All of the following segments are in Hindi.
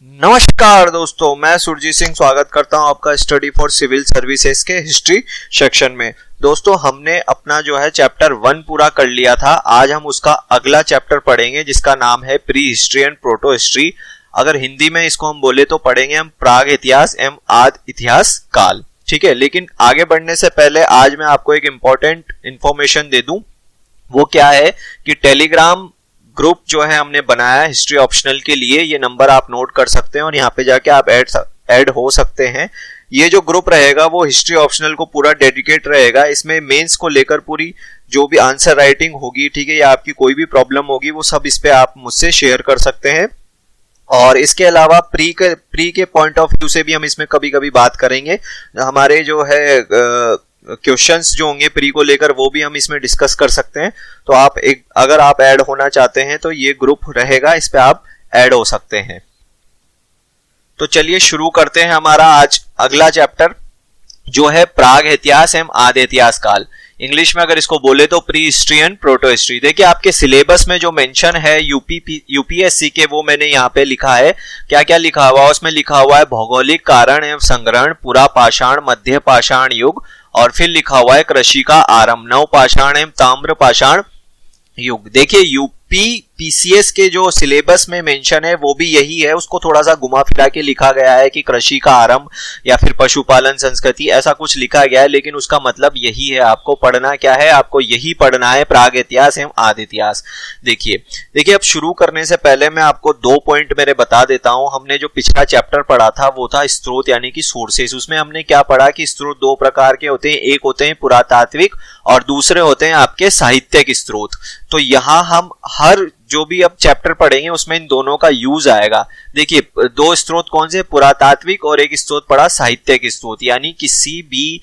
नमस्कार दोस्तों, मैं सुरजीत सिंह स्वागत करता हूं आपका स्टडी फॉर सिविल सर्विसेज के हिस्ट्री सेक्शन में। दोस्तों, हमने अपना जो है चैप्टर 1 पूरा कर लिया था। आज हम उसका अगला चैप्टर पढ़ेंगे जिसका नाम है pre history and proto history. अगर हिंदी में इसको हम बोले तो पढ़ेंगे हम प्राग इतिहास एवं आदि इतिहास काल। ठीक है, लेकिन आगे बढ़ने से पहले आज मैं आपको एक इंपॉर्टेंट इंफॉर्मेशन दे दूं। वो क्या है कि टेलीग्राम ग्रुप जो है हमने बनाया है हिस्ट्री ऑप्शनल के लिए। ये नंबर आप नोट कर सकते हैं और यहाँ पे जाके आप ऐड हो सकते हैं। ये जो ग्रुप रहेगा वो हिस्ट्री ऑप्शनल को पूरा डेडिकेट रहेगा। इसमें मेंस को लेकर पूरी जो भी आंसर राइटिंग होगी, ठीक है, या आपकी कोई भी प्रॉब्लम होगी, वो सब इस पे आप मुझसे शेयर कर सकते हैं। और इसके अलावा प्री के पॉइंट ऑफ व्यू से भी हम इसमें कभी कभी बात करेंगे। हमारे जो है क्वेश्चंस जो होंगे प्री को लेकर वो भी हम इसमें डिस्कस कर सकते हैं। तो अगर आप ऐड होना चाहते हैं तो ये ग्रुप रहेगा, इस पे आप ऐड हो सकते हैं। तो चलिए शुरू करते हैं हमारा आज अगला चैप्टर जो है प्राग इतिहास एवं आदि इतिहास काल। इंग्लिश में अगर इसको बोले तो pre history and proto history. देखिए आपके सिलेबस में जो मेंशन है यूपीएससी के, वो मैंने यहाँ पे लिखा है। क्या क्या लिखा हुआ है उसमें? लिखा हुआ है भौगोलिक कारण एवं संग्रहण, पुरा पाषाण, मध्य पाषाण युग, और फिर लिखा हुआ है कृषि का आरंभ, नव पाषाण एवं ताम्र पाषाण युग। देखिए यूपीपीसीएस के जो सिलेबस में मेंशन है वो भी यही है। उसको थोड़ा सा घुमा फिरा के लिखा गया है कि कृषि का आरंभ या फिर पशुपालन संस्कृति, ऐसा कुछ लिखा गया है, लेकिन उसका मतलब यही है। आपको पढ़ना क्या है? आपको यही पढ़ना है, प्राग इतिहास एवं आदि इतिहास। देखिए अब शुरू करने से पहले मैं आपको 2 पॉइंट मेरे बता देता हूं। हमने जो पिछला चैप्टर पढ़ा था वो था स्रोत यानी कि सोर्सेस। उसमें हमने क्या पढ़ा कि स्रोत 2 प्रकार के होते हैं। एक होते हैं पुरातात्विक और दूसरे होते हैं आपके साहित्यिक स्रोत। तो यहाँ हम हर जो भी अब चैप्टर पढ़ेंगे उसमें इन दोनों का यूज आएगा। देखिए 2 स्रोत कौन से? पुरातात्विक और एक स्रोत पढ़ा साहित्यिक स्रोत। यानी किसी भी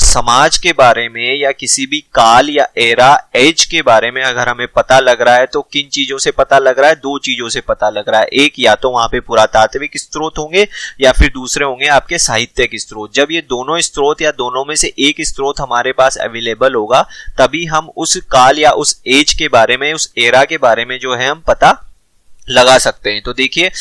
समाज के बारे में या किसी भी काल या एरा एज के बारे में अगर हमें पता लग रहा है तो किन चीजों से पता लग रहा है? 2 चीजों से पता लग रहा है। एक, या तो वहां पे पुरातात्विक स्रोत होंगे या फिर दूसरे होंगे आपके साहित्यिक स्रोत। जब ये दोनों स्रोत या दोनों में से एक स्रोत हमारे पास अवेलेबल होगा तभी हम उस काल या उस एज के बारे में, उस एरा के बारे में जो है हम पता लगा सकते हैं। तो देखिए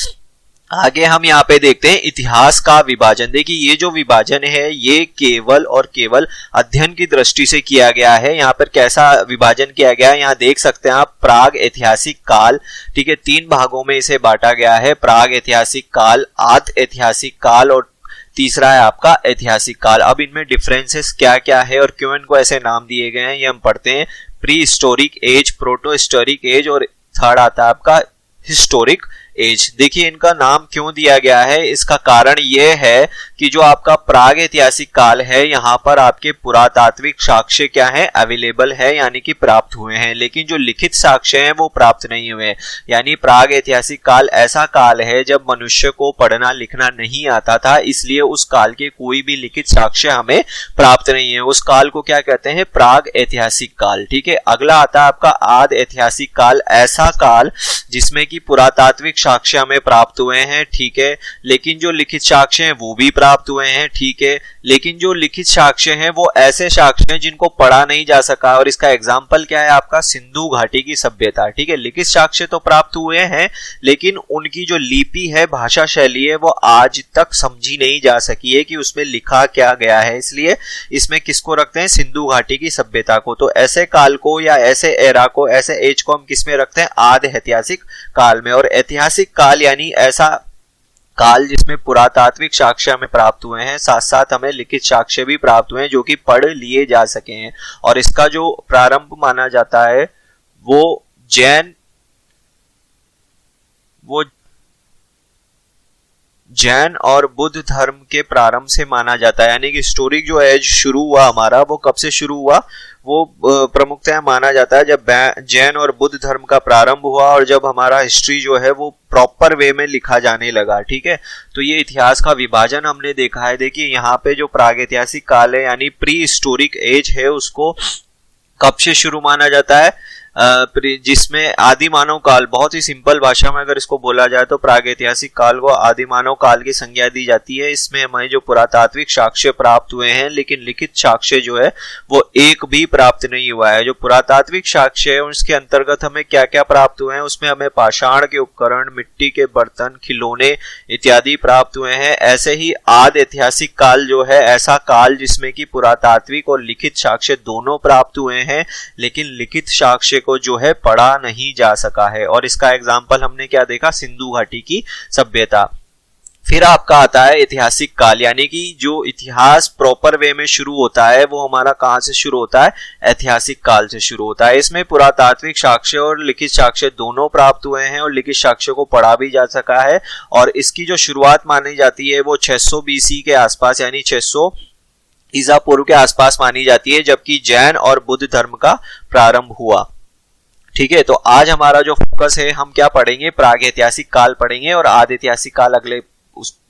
आगे हम यहाँ पे देखते हैं इतिहास का विभाजन। देखिए ये जो विभाजन है ये केवल और केवल अध्ययन की दृष्टि से किया गया है। यहाँ पर कैसा विभाजन किया गया है यहाँ देख सकते हैं आप। प्राग ऐतिहासिक काल, ठीक है, 3 भागों में इसे बांटा गया है। प्राग ऐतिहासिक काल, आदि ऐतिहासिक काल और तीसरा है आपका ऐतिहासिक काल। अब इनमें डिफरेंसेस क्या क्या है और क्यों इनको ऐसे नाम दिए गए हैं ये हम पढ़ते हैं। Prehistoric age, protohistoric age और थर्ड आता है आपका हिस्टोरिक एज। देखिए इनका नाम क्यों दिया गया है, इसका कारण यह है कि जो आपका प्राग ऐतिहासिक काल है यहाँ पर आपके पुरातात्विक साक्ष्य क्या है? अवेलेबल है, यानी कि प्राप्त हुए हैं, लेकिन जो लिखित साक्ष्य हैं वो प्राप्त नहीं हुए। यानी प्राग ऐतिहासिक काल ऐसा काल है जब मनुष्य को पढ़ना लिखना नहीं आता था, इसलिए उस काल के कोई भी लिखित साक्ष्य हमें प्राप्त नहीं है। उस काल को क्या कहते हैं? प्राग ऐतिहासिक काल। ठीक है, अगला आता है आपका आदि ऐतिहासिक काल। ऐसा काल जिसमें कि पुरातात्विक साक्ष्य हमें प्राप्त हुए हैं, ठीक है, लेकिन जो लिखित साक्ष्य हैं वो भी प्राप्त हुए हैं, ठीक है, लेकिन जो लिखित साक्ष्य हैं वो ऐसे साक्ष्य हैं जिनको पढ़ा नहीं जा सका। और इसका एग्जाम्पल क्या है आपका? सिंधु घाटी की सभ्यता। ठीक है, लिखित साक्ष्य तो प्राप्त हुए हैं लेकिन उनकी जो लिपि है, भाषा शैली है, वो आज तक समझी नहीं जा सकी है कि उसमें लिखा क्या गया है। इसलिए इसमें किसको रखते हैं? सिंधु घाटी की सभ्यता को। तो ऐसे काल को या ऐसे एरा को, ऐसे एज को हम किसमें रखते हैं? आदि ऐतिहासिक काल में। और ऐतिहासिक काल यानी ऐसा काल जिसमें पुरातात्विक साक्ष्य हमें प्राप्त हुए हैं, साथ साथ हमें लिखित साक्ष्य भी प्राप्त हुए हैं जो कि पढ़ लिए जा सके हैं। और इसका जो प्रारंभ माना जाता है वो जैन और बुद्ध धर्म के प्रारंभ से माना जाता है। यानी कि हिस्टोरिक जो एज शुरू हुआ हमारा वो कब से शुरू हुआ? वो प्रमुखतः माना जाता है जब जैन और बुद्ध धर्म का प्रारंभ हुआ और जब हमारा हिस्ट्री जो है वो प्रॉपर वे में लिखा जाने लगा। ठीक है, तो ये इतिहास का विभाजन हमने देखा है। देखिए यहाँ पे जो प्रागैतिहासिक काल है यानी प्री हिस्टोरिक एज है उसको कब से शुरू माना जाता है? जिसमें आदि मानव काल, बहुत ही सिंपल भाषा में अगर इसको बोला जाए तो प्रागैतिहासिक काल को आदि मानव काल की संज्ञा दी जाती है। इसमें हमें जो पुरातात्विक साक्ष्य प्राप्त हुए हैं, लेकिन लिखित साक्ष्य जो है वो एक भी प्राप्त नहीं हुआ है। जो पुरातात्विक साक्ष्य है उसके अंतर्गत हमें क्या क्या प्राप्त हुए हैं, उसमें हमें पाषाण के उपकरण, मिट्टी के बर्तन, खिलौने इत्यादि प्राप्त हुए हैं। ऐसे ही आदि ऐतिहासिक काल जो है ऐसा काल जिसमें कि पुरातात्विक और लिखित साक्ष्य दोनों प्राप्त हुए हैं, लेकिन लिखित साक्ष्य को जो है पढ़ा नहीं जा सका है। और इसका एग्जाम्पल हमने क्या देखा, सिंधु घाटी की सभ्यता। फिर आपका आता है ऐतिहासिक काल, यानी कि जो इतिहास प्रॉपर वे में शुरू होता है वो हमारा कहां से शुरू होता है, ऐतिहासिक काल से शुरू होता है। इसमें पुरातात्विक साक्ष्य और लिखित साक्ष्य दोनों प्राप्त हुए हैं और लिखित साक्ष्य को पढ़ा भी जा सका है। और इसकी जो शुरुआत मानी जाती है वो 600 BC के आसपास, यानी 600 ईसा पूर्व के आसपास मानी जाती है, जबकि जैन और बुद्ध धर्म का प्रारंभ हुआ। ठीक है, तो आज हमारा जो फोकस है, हम क्या पढ़ेंगे, प्रागैतिहासिक काल पढ़ेंगे और आदि ऐतिहासिक काल अगले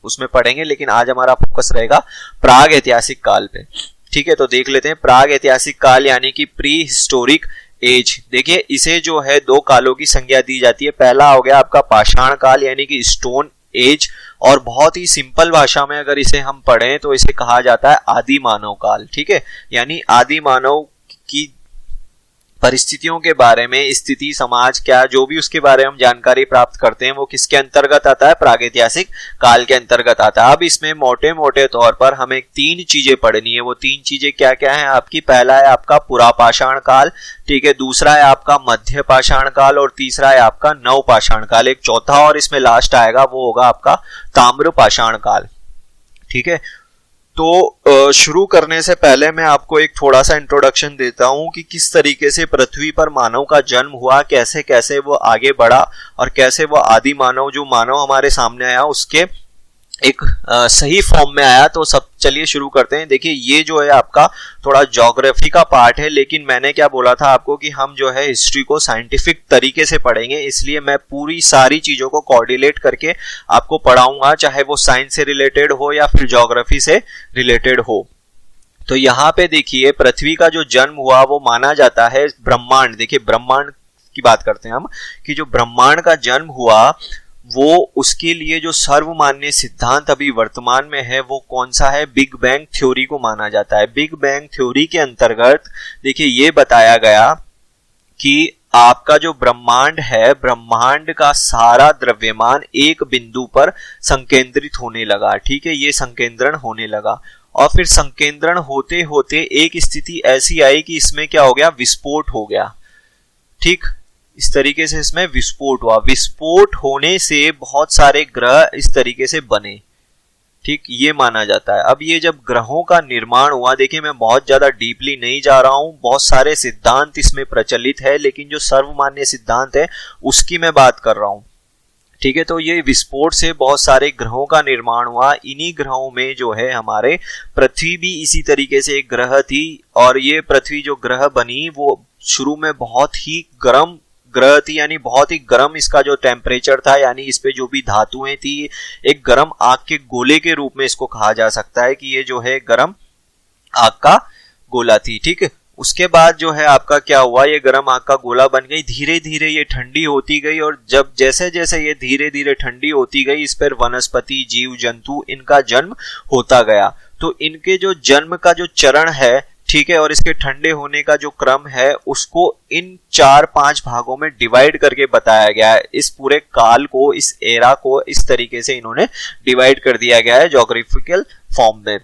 उसमें पढ़ेंगे, लेकिन आज हमारा फोकस रहेगा प्राग ऐतिहासिक काल पे। ठीक है, तो देख लेते हैं प्राग ऐतिहासिक काल यानी कि प्री हिस्टोरिक एज। देखिए इसे जो है दो कालों की संज्ञा दी जाती है। पहला हो गया आपका पाषाण काल यानी कि स्टोन एज, और बहुत ही सिंपल भाषा में अगर इसे हम पढ़ें तो इसे कहा जाता है आदि मानव काल। ठीक है, यानी आदि मानव की परिस्थितियों के बारे में, स्थिति, समाज, क्या जो भी उसके बारे में हम जानकारी प्राप्त करते हैं वो किसके अंतर्गत आता है, प्रागैतिहासिक काल के अंतर्गत आता है। अब इसमें मोटे मोटे तौर पर हमें 3 चीजें पढ़नी है। वो 3 चीजें क्या क्या है आपकी, पहला है आपका पुरापाषाण काल, ठीक है, दूसरा है आपका मध्य पाषाण काल और तीसरा है आपका नवपाषाण काल। एक चौथा और इसमें लास्ट आएगा, वो होगा आपका ताम्र पाषाण काल। ठीक है, तो शुरू करने से पहले मैं आपको एक थोड़ा सा इंट्रोडक्शन देता हूं कि किस तरीके से पृथ्वी पर मानव का जन्म हुआ, कैसे कैसे वो आगे बढ़ा और कैसे वो आदि मानव, जो मानव हमारे सामने आया, उसके एक सही फॉर्म में आया। तो सब चलिए शुरू करते हैं। देखिए ये जो है आपका थोड़ा ज्योग्राफी का पार्ट है, लेकिन मैंने क्या बोला था आपको कि हम जो है हिस्ट्री को साइंटिफिक तरीके से पढ़ेंगे, इसलिए मैं पूरी सारी चीजों को कोऑर्डिनेट करके आपको पढ़ाऊंगा, चाहे वो साइंस से रिलेटेड हो या फिर ज्योग्राफी से रिलेटेड हो। तो यहाँ पे देखिए पृथ्वी का जो जन्म हुआ वो माना जाता है ब्रह्मांड। देखिए ब्रह्मांड की बात करते हैं हम कि जो ब्रह्मांड का जन्म हुआ वो उसके लिए जो सर्वमान्य सिद्धांत अभी वर्तमान में है वो कौन सा है, बिग बैंग थ्योरी को माना जाता है। बिग बैंग थ्योरी के अंतर्गत देखिए ये बताया गया कि आपका जो ब्रह्मांड है, ब्रह्मांड का सारा द्रव्यमान एक बिंदु पर संकेंद्रित होने लगा। ठीक है, ये संकेंद्रण होने लगा और फिर संकेंद्रण होते होते एक स्थिति ऐसी आई कि इसमें क्या हो गया, विस्फोट हो गया। ठीक, इस तरीके से इसमें विस्फोट हुआ। विस्फोट होने से बहुत सारे ग्रह इस तरीके से बने। ठीक, ये माना जाता है। अब ये जब ग्रहों का निर्माण हुआ, देखिए मैं बहुत ज्यादा डीपली नहीं जा रहा हूं, बहुत सारे सिद्धांत इसमें प्रचलित है, लेकिन जो सर्वमान्य सिद्धांत है उसकी मैं बात कर रहा हूं। ठीक है, तो ये विस्फोट से बहुत सारे ग्रहों का निर्माण हुआ। इन्हीं ग्रहों में जो है हमारे पृथ्वी भी इसी तरीके से एक ग्रह थी, और ये पृथ्वी जो ग्रह बनी वो शुरू में बहुत ही गर्म ग्रह थी, यानी बहुत ही गर्म इसका जो टेम्परेचर था, यानी इस पे जो भी धातुएं थी एक गर्म आग के गोले के रूप में इसको कहा जा सकता है कि ये जो है गर्म आग का गोला थी। ठीक है, उसके बाद जो है आपका क्या हुआ, ये गर्म आग का गोला बन गई, धीरे धीरे ये ठंडी होती गई, और जब जैसे जैसे ये धीरे धीरे ठंडी होती गई इस पर वनस्पति, जीव जंतु, इनका जन्म होता गया। तो इनके जो जन्म का जो चरण है, ठीक है, और इसके ठंडे होने का जो क्रम है उसको इन 4-5 भागों में डिवाइड करके बताया गया है। इस पूरे काल को, इस एरा को इस तरीके से इन्होंने डिवाइड कर दिया गया है ज्योग्राफिकल फॉर्म में।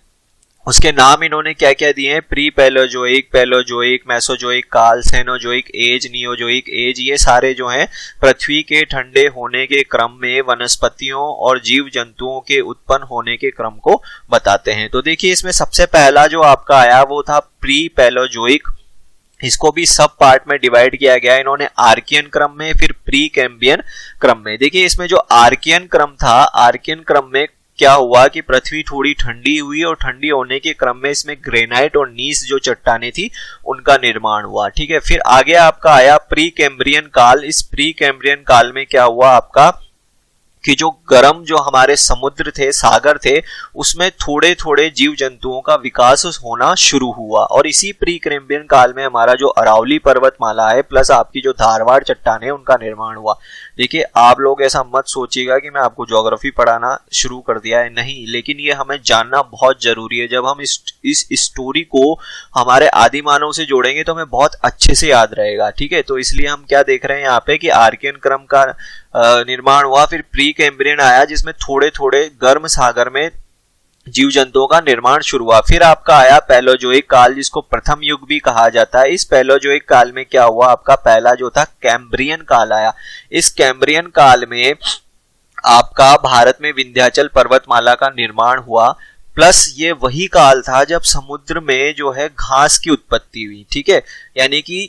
उसके नाम इन्होंने क्या क्या दिए हैं, प्री पैलोजोइक, मेसोजोइक काल, सेनोजोइक एज, नियोजोइक एज। ये सारे जो हैं पृथ्वी के ठंडे होने के क्रम में वनस्पतियों और जीव जंतुओं के उत्पन्न होने के क्रम को बताते हैं। तो देखिए इसमें सबसे पहला जो आपका आया वो था प्री पैलोजोइक। इसको भी सब पार्ट में डिवाइड किया गया इन्होंने, आर्कियन क्रम में, फिर प्री कैम्बियन क्रम में। देखिए इसमें जो आर्कियन क्रम था, आर्कियन क्रम में क्या हुआ कि पृथ्वी थोड़ी ठंडी हुई और ठंडी होने के क्रम में इसमें ग्रेनाइट और नीस जो चट्टानें थी उनका निर्माण हुआ। ठीक है, फिर आगे आपका आया प्री कैम्ब्रियन काल। इस प्री कैम्ब्रियन काल में क्या हुआ आपका कि जो गर्म जो हमारे समुद्र थे, सागर थे, उसमें थोड़े थोड़े जीव जंतुओं का विकास होना शुरू हुआ। और इसी प्री कैम्ब्रियन काल में हमारा जो अरावली पर्वतमाला है प्लस आपकी जो धारवाड़ चट्टान है उनका निर्माण हुआ। देखिए आप लोग ऐसा मत सोचिएगा कि मैं आपको ज्योग्राफी पढ़ाना शुरू कर दिया है, नहीं, लेकिन ये हमें जानना बहुत जरूरी है। जब हम इस स्टोरी को हमारे आदि मानव से जोड़ेंगे तो हमें बहुत अच्छे से याद रहेगा, ठीक है। तो इसलिए हम क्या देख रहे हैं यहाँ पे कि आर्कियन क्रम का निर्माण हुआ, फिर प्री कैम्ब्रियन आया जिसमें थोड़े थोड़े गर्म सागर में जीव जंतुओं का निर्माण शुरू हुआ। फिर आपका आया पैलोजोइक काल जिसको प्रथम युग भी कहा जाता है। इस पैलोजोइक काल में क्या हुआ, आपका पहला जो था कैम्ब्रियन काल आया। इस कैम्ब्रियन काल में आपका भारत में विंध्याचल पर्वतमाला का निर्माण हुआ, प्लस ये वही काल था जब समुद्र में जो है घास की उत्पत्ति हुई, ठीक है। यानी कि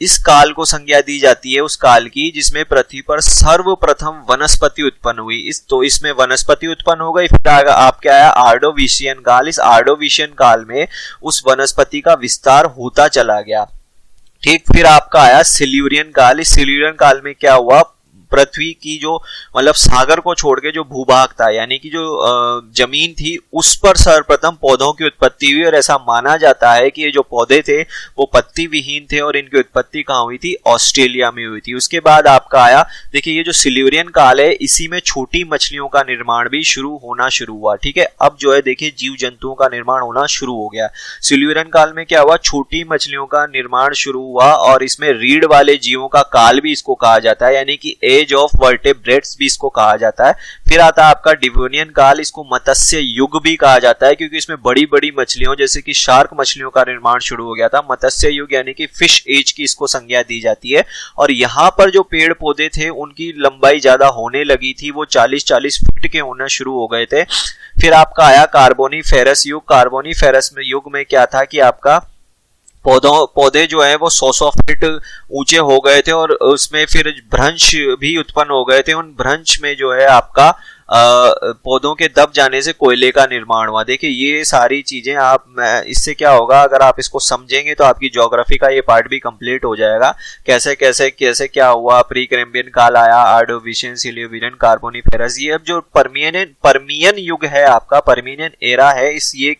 इस काल को संज्ञा दी जाती है उस काल की जिसमें पृथ्वी पर सर्वप्रथम वनस्पति उत्पन्न हुई। इसमें वनस्पति उत्पन्न हो गई। फिर आपके आया आर्डोविशियन काल। इस आर्डोविशियन काल में उस वनस्पति का विस्तार होता चला गया, ठीक। फिर आपका आया सिल्यूरियन काल। इस सिल्यूरियन काल में क्या हुआ, पृथ्वी की जो मतलब सागर को छोड़ के जो भूभाग था यानी कि जो जमीन थी उस पर सर्वप्रथम पौधों की उत्पत्ति हुई। और ऐसा माना जाता है कि ये जो पौधे थे वो पत्ती विहीन थे और इनकी उत्पत्ति कहाँ हुई थी, ऑस्ट्रेलिया में हुई थी। उसके बाद आपका आया, देखिए ये जो सिल्यूरियन काल है इसी में छोटी मछलियों का निर्माण भी होना शुरू हुआ, ठीक है। अब जो है देखिए जीव जंतुओं का निर्माण होना शुरू हो गया। सिल्यूरियन काल में क्या हुआ, छोटी मछलियों का निर्माण शुरू हुआ और इसमें रीढ़ वाले जीवों का काल भी इसको कहा जाता है, यानी कि एज ऑफ वर्टेब्रेट्स भी इसको कहा जाता है। फिर आता है आपका डिवोनियन काल। इसको मत्स्य युग भी कहा जाता है क्योंकि इसमें बड़ी बड़ी मछलियों जैसे कि शार्क मछलियों का निर्माण शुरू हो गया था। मत्स्य युग यानी कि फिश एज की इसको संज्ञा दी जाती है। और यहाँ पर जो पेड़ पौधे थे उनकी लंबाई ज्यादा होने लगी थी, वो 40-40 फीट के होना शुरू हो गए थे। फिर आपका आया कार्बोनीफेरस युग। कार्बोनीफेरस युग में क्या था कि आपका पौधे जो है वो 100 फीट ऊंचे हो गए थे और उसमें फिर भ्रंश भी उत्पन्न हो गए थे। उन भ्रंश में जो है आपका पौधों के दब जाने से कोयले का निर्माण हुआ। देखिए ये सारी चीजें इससे क्या होगा, अगर आप इसको समझेंगे तो आपकी ज्योग्राफी का ये पार्ट भी कंप्लीट हो जाएगा। कैसे कैसे कैसे क्या हुआ, प्री कैम्ब्रियन काल आया, आर्डोविशियन, सिल्यूरियन, कार्बोनीफेरस। ये अब जो परमियन युग है आपका, परमियन एरा है, ये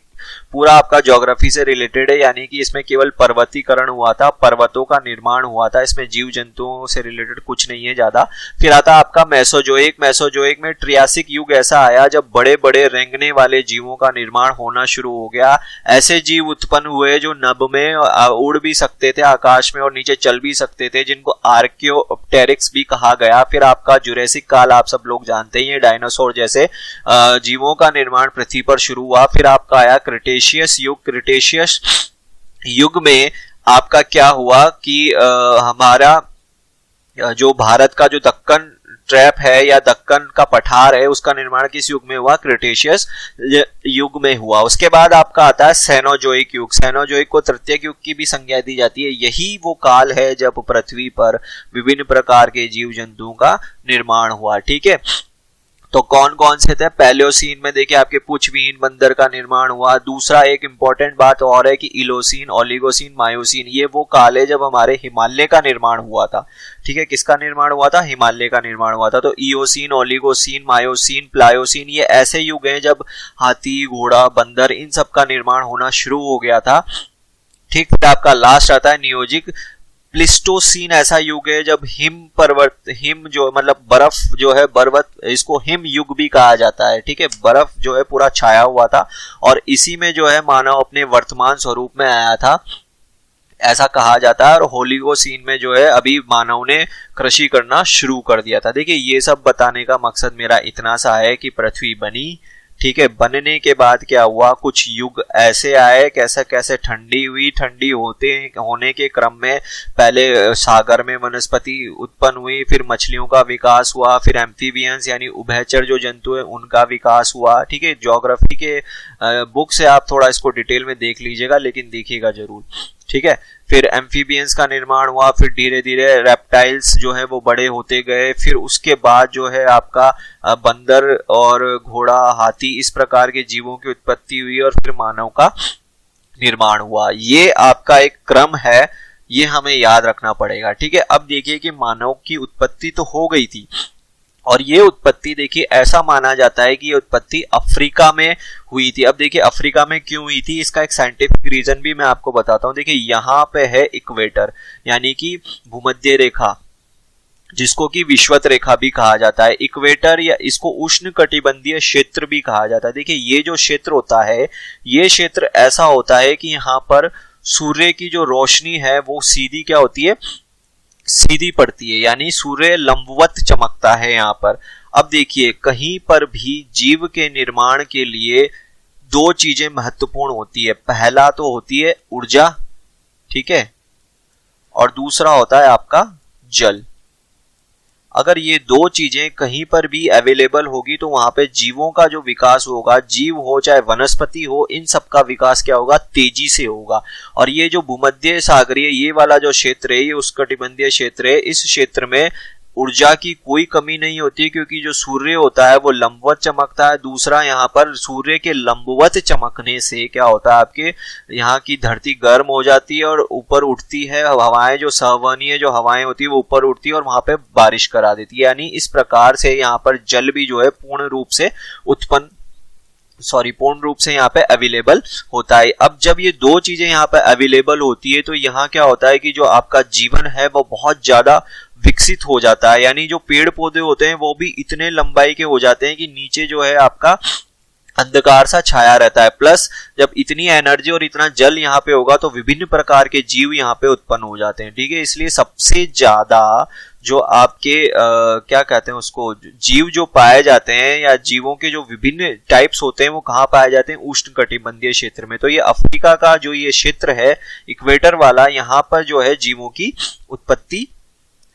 पूरा आपका ज्योग्राफी से रिलेटेड है, यानी कि इसमें केवल पर्वतीकरण हुआ था, पर्वतों का निर्माण हुआ था, इसमें जीव जंतुओं से रिलेटेड कुछ नहीं है ज्यादा। फिर आता आपका मेसोजोइक। मेसोजोइक में ट्रियासिक युग ऐसा आया जब बड़े बड़े रेंगने वाले जीवों का निर्माण होना शुरू हो गया। ऐसे जीव उत्पन्न हुए जो नभ में उड़ भी सकते थे आकाश में और नीचे चल भी सकते थे, जिनको आर्कियोप्टेरिक्स भी कहा गया। फिर आपका जुरेसिक काल आप सब लोग जानते ही हैं, डायनासोर जैसे जीवों का निर्माण पृथ्वी पर शुरू हुआ। फिर आपका आया क्रिटेशियस युग। क्रिटेशियस युग में आपका क्या हुआ कि हमारा जो भारत का जो दक्कन ट्रैप है या दक्कन का पठार है उसका निर्माण किस युग में हुआ, क्रिटेशियस युग में हुआ। उसके बाद आपका आता है सेनोजोइक युग। सेनोजोइक को तृतीयक युग की भी संज्ञा दी जाती है। यही वो काल है जब पृथ्वी पर विभिन्न प्रकार के जीव जंतुओं का निर्माण हुआ, ठीक है। तो कौन कौन से थे, पैलियोसीन में देखिए आपके पूछविहीन बंदर का निर्माण हुआ। दूसरा एक इंपॉर्टेंट बात और है कि इलोसीन, ओलिगोसीन, मायोसीन, ये वो काल है जब हमारे हिमालय का निर्माण हुआ था, ठीक है। किसका निर्माण हुआ था, हिमालय का निर्माण हुआ था। तो इयोसीन, ओलिगोसीन, मायोसीन, प्लायोसीन, ये ऐसे युग हैं जब हाथी, घोड़ा, बंदर, इन सब का निर्माण होना शुरू हो गया था, ठीक। फिर आपका लास्ट आता है नियोजिक। प्लिस्टोसीन ऐसा युग है जब हिम जो मतलब बर्फ जो है, पर्वत, इसको हिम युग भी कहा जाता है, ठीक है। बर्फ जो है पूरा छाया हुआ था और इसी में जो है मानव अपने वर्तमान स्वरूप में आया था, ऐसा कहा जाता है। और होलिगोसीन में जो है अभी मानव ने कृषि करना शुरू कर दिया था। देखिए ये सब बताने का मकसद मेरा इतना सा है कि पृथ्वी बनी, ठीक है। बनने के बाद क्या हुआ, कुछ युग ऐसे आए, कैसे कैसे ठंडी हुई, ठंडी होने के क्रम में पहले सागर में वनस्पति उत्पन्न हुई, फिर मछलियों का विकास हुआ, फिर एम्फीबियंस यानी उभयचर जो जंतु है उनका विकास हुआ, ठीक है। ज्योग्राफी के बुक से आप थोड़ा इसको डिटेल में देख लीजिएगा, लेकिन देखिएगा जरूर, ठीक है। फिर एम्फीबियंस का निर्माण हुआ, फिर धीरे धीरे रेप्टाइल्स जो है वो बड़े होते गए, फिर उसके बाद जो है आपका बंदर और घोड़ा, हाथी, इस प्रकार के जीवों की उत्पत्ति हुई और फिर मानव का निर्माण हुआ। ये आपका एक क्रम है, ये हमें याद रखना पड़ेगा, ठीक है। अब देखिए कि मानव की उत्पत्ति तो हो गई थी, और ये उत्पत्ति देखिए ऐसा माना जाता है कि ये उत्पत्ति अफ्रीका में हुई थी। अब देखिए अफ्रीका में क्यों हुई थी, इसका एक साइंटिफिक रीजन भी मैं आपको बताता हूँ। देखिए यहाँ पे है इक्वेटर यानी कि भूमध्य रेखा, जिसको कि विषुवत रेखा भी कहा जाता है। इक्वेटर या इसको उष्ण कटिबंधीय क्षेत्र भी कहा जाता है। देखिए ये जो क्षेत्र होता है, ये क्षेत्र ऐसा होता है कि यहाँ पर सूर्य की जो रोशनी है वो सीधी क्या होती है, सीधी पड़ती है, यानी सूर्य लंबवत चमकता है यहाँ पर। अब देखिए कहीं पर भी जीव के निर्माण के लिए दो चीजें महत्वपूर्ण होती है। पहला तो होती है ऊर्जा, ठीक है, और दूसरा होता है आपका जल। अगर ये दो चीजें कहीं पर भी अवेलेबल होगी तो वहां पे जीवों का जो विकास होगा, जीव हो चाहे वनस्पति हो, इन सब का विकास क्या होगा, तेजी से होगा। और ये जो भूमध्य सागरीय ये वाला जो क्षेत्र है, ये उष्णकटिबंधीय क्षेत्र है, इस क्षेत्र में ऊर्जा की कोई कमी नहीं होती, क्योंकि जो सूर्य होता है वो लंबवत चमकता है। दूसरा यहाँ पर सूर्य के लंबवत चमकने से क्या होता है, आपके यहाँ की धरती गर्म हो जाती है और ऊपर उठती है हवाएं, जो संवहनीय जो हवाएं होती है वो ऊपर उठती है और वहां पे बारिश करा देती है। यानी इस प्रकार से यहाँ पर जल भी जो है पूर्ण रूप से यहाँ पे अवेलेबल होता है। अब जब ये दो चीजें यहाँ पे अवेलेबल होती है तो यहाँ क्या होता है कि जो आपका जीवन है वो बहुत ज्यादा विकसित हो जाता है। यानी जो पेड़ पौधे होते हैं वो भी इतने लंबाई के हो जाते हैं कि नीचे जो है आपका अंधकार सा छाया रहता है। प्लस जब इतनी एनर्जी और इतना जल यहाँ पे होगा तो विभिन्न प्रकार के जीव यहाँ पे उत्पन्न हो जाते हैं, ठीक है। इसलिए सबसे ज्यादा जो आपके क्या कहते हैं उसको, जीव जो पाए जाते हैं या जीवों के जो विभिन्न टाइप्स होते हैं वो कहाँ पाए जाते हैं, उष्ण कटिबंधीय क्षेत्र में। तो ये अफ्रीका का जो ये क्षेत्र है इक्वेटर वाला, यहाँ पर जो है जीवों की उत्पत्ति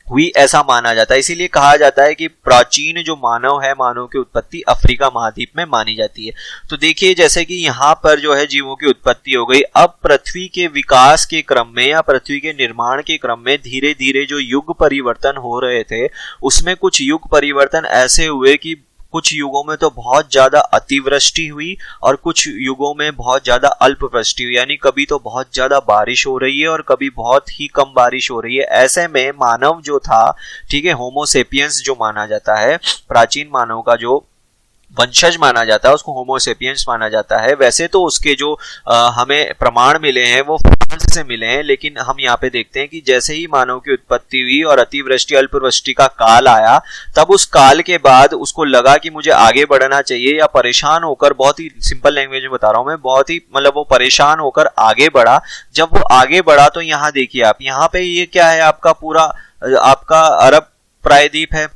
हुई ऐसा माना जाता है। इसीलिए कहा जाता है कि प्राचीन जो मानव है, मानव की उत्पत्ति अफ्रीका महाद्वीप में मानी जाती है। तो देखिए जैसे कि यहाँ पर जो है जीवों की उत्पत्ति हो गई। अब पृथ्वी के विकास के क्रम में या पृथ्वी के निर्माण के क्रम में धीरे धीरे जो युग परिवर्तन हो रहे थे, उसमें कुछ युग परिवर्तन ऐसे हुए कि कुछ युगों में तो बहुत ज्यादा अतिवृष्टि हुई और कुछ युगों में बहुत ज्यादा अल्पवृष्टि हुई। यानी कभी तो बहुत ज्यादा बारिश हो रही है और कभी बहुत ही कम बारिश हो रही है। ऐसे में मानव जो था, ठीक है, होमो सेपियंस जो माना जाता है, प्राचीन मानव का जो वंशज माना जाता है उसको होमो सेपियंस माना जाता है। वैसे तो उसके जो हमें प्रमाण मिले हैं वो फ्रांस से मिले हैं, लेकिन हम यहाँ पे देखते हैं कि जैसे ही मानव की उत्पत्ति हुई और अतिवृष्टि अल्पवृष्टि का काल आया, तब उस काल के बाद उसको लगा कि मुझे आगे बढ़ना चाहिए, या परेशान होकर, बहुत ही सिंपल लैंग्वेज में बता रहा हूं मैं, बहुत ही मतलब वो परेशान होकर आगे बढ़ा। जब वो आगे बढ़ा तो यहाँ देखिए आप, यहाँ पे ये क्या है, आपका पूरा आपका अरब प्रायद्वीप है,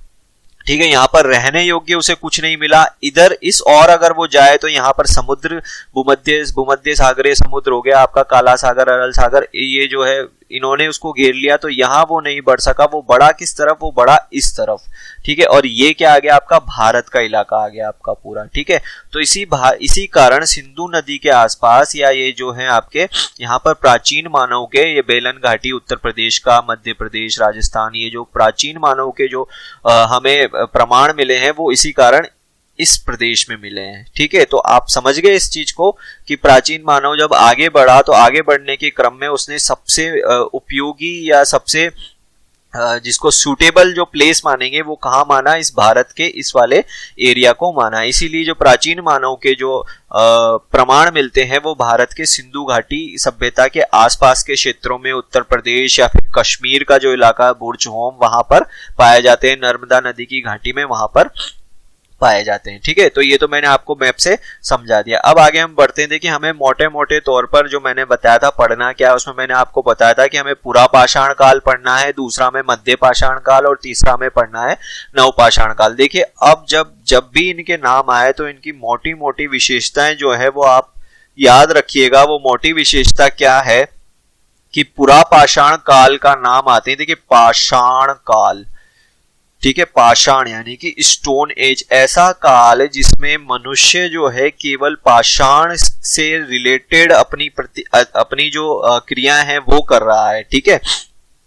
ठीक है। यहाँ पर रहने योग्य उसे कुछ नहीं मिला। इधर इस और अगर वो जाए तो यहाँ पर समुद्र, भूमध्य सागरीय समुद्र हो गया आपका, काला सागर, अरल सागर, ये जो है इन्होंने उसको घेर लिया, तो यहाँ वो नहीं बढ़ सका। वो बढ़ा किस तरफ, वो बढ़ा इस तरफ, ठीक है। और ये क्या आ गया आपका, भारत का इलाका आ गया आपका पूरा, ठीक है। तो इसी कारण सिंधु नदी के आसपास, या ये जो है आपके यहाँ पर प्राचीन मानव के, ये बेलन घाटी उत्तर प्रदेश का, मध्य प्रदेश, राजस्थान, ये जो प्राचीन मानव के जो हमें प्रमाण मिले हैं वो इसी कारण इस प्रदेश में मिले हैं, ठीक है। तो आप समझ गए इस चीज को कि प्राचीन मानव जब आगे बढ़ा तो आगे बढ़ने के क्रम में उसने सबसे उपयोगी या सबसे जिसको सूटेबल जो प्लेस मानेंगे वो कहाँ माना, इस भारत के इस वाले एरिया को माना। इसीलिए जो प्राचीन मानव के जो प्रमाण मिलते हैं वो भारत के सिंधु घाटी सभ्यता के आसपास के क्षेत्रों में, उत्तर प्रदेश या फिर कश्मीर का जो इलाका बुर्ज होम, वहां पर पाए जाते हैं। नर्मदा नदी की घाटी में वहां पर पाए जाते हैं, ठीक है। तो ये तो मैंने आपको मैप से समझा दिया। अब आगे हम बढ़ते हैं। देखिए हमें मोटे मोटे तौर पर जो मैंने बताया था पढ़ना क्या है, उसमें मैंने आपको बताया था कि हमें पूरा पाषाण काल पढ़ना है, दूसरा में मध्य पाषाण काल और तीसरा में पढ़ना है नवपाषाण काल। देखिए अब जब भी इनके नाम आए तो इनकी मोटी मोटी विशेषताएं जो है वो आप याद रखिएगा। वो मोटी विशेषता क्या है कि पूरा पाषाण काल का नाम आते हैं। देखिए पाषाण काल, ठीक है, पाषाण यानी कि स्टोन एज, ऐसा काल जिसमें मनुष्य जो है केवल पाषाण से रिलेटेड अपनी जो क्रियाएं हैं वो कर रहा है, ठीक है।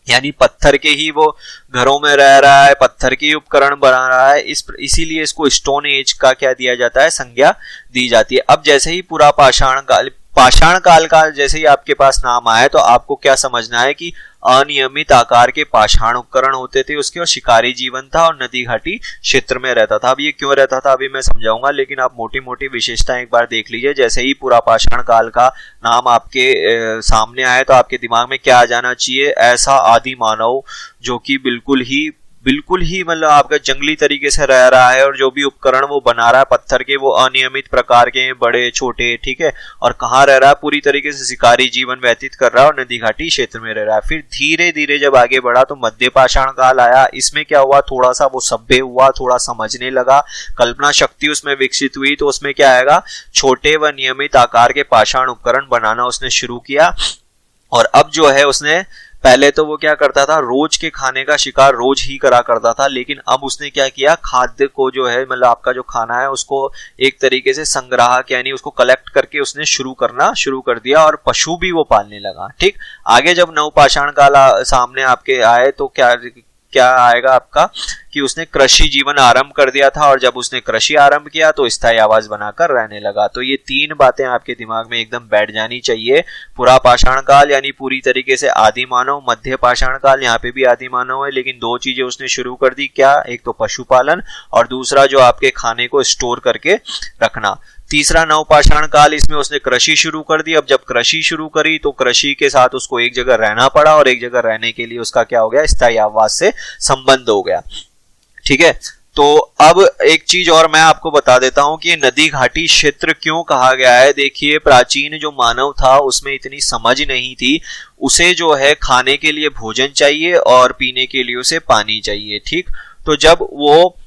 यानी पत्थर के ही वो घरों में रह रहा है, पत्थर के उपकरण बना रहा है, इसीलिए इसको स्टोन एज का क्या दिया जाता है, संज्ञा दी जाती है। अब जैसे ही पूरा पाषाण काल, पाषाण काल का जैसे ही आपके पास नाम आया तो आपको क्या समझना है कि अनियमित आकार के पाषाण उपकरण होते थे उसके, और शिकारी जीवन था और नदी घाटी क्षेत्र में रहता था। अब ये क्यों रहता था अभी मैं समझाऊंगा, लेकिन आप मोटी मोटी विशेषताएं एक बार देख लीजिए। जैसे ही पूरा पाषाण काल का नाम आपके सामने आए तो आपके दिमाग में क्या आ जाना चाहिए, ऐसा आदि मानव जो कि बिल्कुल ही मतलब आपका जंगली तरीके से रह रहा है, और जो भी उपकरण वो बना रहा है पत्थर के वो अनियमित प्रकार के बड़े छोटे, ठीक है, और कहाँ रह रहा है, पूरी तरीके से शिकारी जीवन व्यतीत कर रहा है और नदी घाटी क्षेत्र में रह रहा है। फिर धीरे धीरे जब आगे बढ़ा तो मध्य पाषाण काल आया। इसमें क्या हुआ, थोड़ा सा वो सभ्य हुआ, थोड़ा समझने लगा, कल्पना शक्ति उसमें विकसित हुई, तो उसमें क्या आएगा, छोटे व नियमित आकार के पाषाण उपकरण बनाना उसने शुरू किया। और अब जो है उसने पहले तो वो क्या करता था, रोज के खाने का शिकार रोज ही करा करता था, लेकिन अब उसने क्या किया, खाद्य को जो है मतलब आपका जो खाना है उसको एक तरीके से संग्राहक यानी उसको कलेक्ट करके उसने शुरू कर दिया, और पशु भी वो पालने लगा। ठीक, आगे जब नवपाषाण काल सामने आपके आए तो क्या आएगा आपका कि उसने कृषि जीवन आरंभ कर दिया था, और जब उसने कृषि आरंभ किया तो स्थायी आवास बनाकर रहने लगा। तो ये तीन बातें आपके दिमाग में एकदम बैठ जानी चाहिए। पूरा पाषाण काल यानी पूरी तरीके से आदि मानव, मध्य पाषाण काल यहाँ पे भी आदि मानव है, लेकिन दो चीजें उसने शुरू कर दी, क्या, एक तो पशुपालन और दूसरा जो आपके खाने को स्टोर करके रखना। तीसरा नवपाषाण काल, इसमें उसने कृषि शुरू कर दी। अब जब कृषि शुरू करी तो कृषि के साथ उसको एक जगह रहना पड़ा, और एक जगह रहने के लिए उसका क्या हो गया, स्थायी आवास से संबंध हो गया। ठीक है, तो अब एक चीज और मैं आपको बता देता हूं कि नदी घाटी क्षेत्र क्यों कहा गया है। देखिए, प्राचीन जो मानव था उसमें इतनी समझ नहीं थी, उसे जो है खाने के लिए भोजन चाहिए और पीने के लिए उसे पानी चाहिए। ठीक, तो जब वो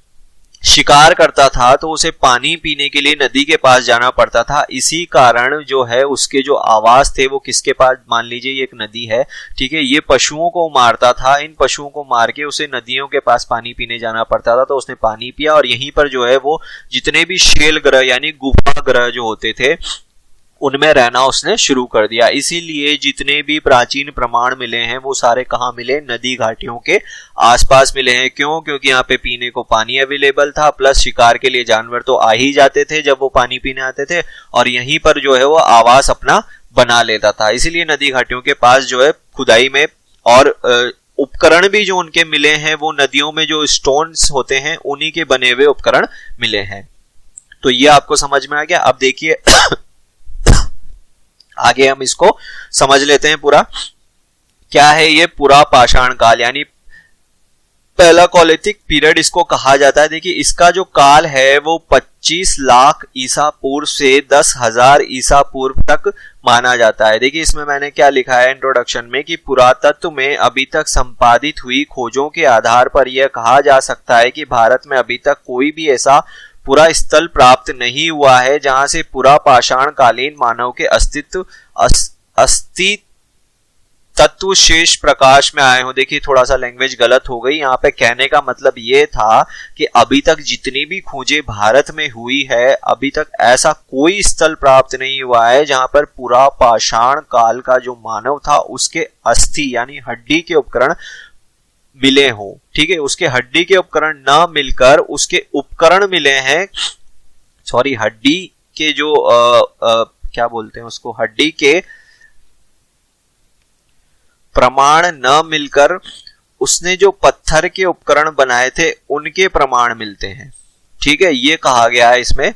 शिकार करता था तो उसे पानी पीने के लिए नदी के पास जाना पड़ता था। इसी कारण जो है उसके जो आवास थे वो किसके पास, मान लीजिए ये एक नदी है, ठीक है, ये पशुओं को मारता था, इन पशुओं को मार के उसे नदियों के पास पानी पीने जाना पड़ता था। तो उसने पानी पिया, और यहीं पर जो है वो जितने भी शेल ग्रह यानी गुफा ग्रह जो होते थे उनमें रहना उसने शुरू कर दिया। इसीलिए जितने भी प्राचीन प्रमाण मिले हैं वो सारे कहाँ मिले, नदी घाटियों के आसपास मिले हैं। क्यों, क्योंकि यहाँ पे पीने को पानी अवेलेबल था, प्लस शिकार के लिए जानवर तो आ ही जाते थे जब वो पानी पीने आते थे, और यहीं पर जो है वो आवास अपना बना लेता था। इसीलिए नदी घाटियों के पास जो है खुदाई में और उपकरण भी जो उनके मिले हैं वो नदियों में जो स्टोन्स होते हैं उन्हीं के बने हुए उपकरण मिले हैं। तो ये आपको समझ में आ गया। अब देखिए आगे हम इसको समझ लेते हैं पूरा क्या है ये पूरा पाषाण काल, यानी पहला कॉलिथिक पीरियड इसको कहा जाता है। देखिए, इसका जो काल है वो 25 लाख ईसा पूर्व से 10,000 ईसा पूर्व तक माना जाता है। देखिए, इसमें मैंने क्या लिखा है इंट्रोडक्शन में कि पुरातत्व में अभी तक संपादित हुई खोजों के आधार पर यह कहा जा सकता है कि भारत में अभी तक कोई भी ऐसा पूरा स्थल प्राप्त नहीं हुआ है जहां से पूरा पाषाण कालीन मानव के तत्व शेष प्रकाश में आए हो। देखिए, थोड़ा सा लैंग्वेज गलत हो गई यहाँ पे। कहने का मतलब ये था कि अभी तक जितनी भी खोजें भारत में हुई है अभी तक ऐसा कोई स्थल प्राप्त नहीं हुआ है जहां पर पूरा पाषाण काल का जो मानव था उसके अस्थि यानी हड्डी के उपकरण मिले हों। ठीक है, उसके हड्डी के उपकरण ना मिलकर उसके उपकरण मिले हैं, सॉरी, हड्डी के जो क्या बोलते हैं उसको, हड्डी के प्रमाण न मिलकर उसने जो पत्थर के उपकरण बनाए थे उनके प्रमाण मिलते हैं। ठीक है, ये कहा गया है इसमें।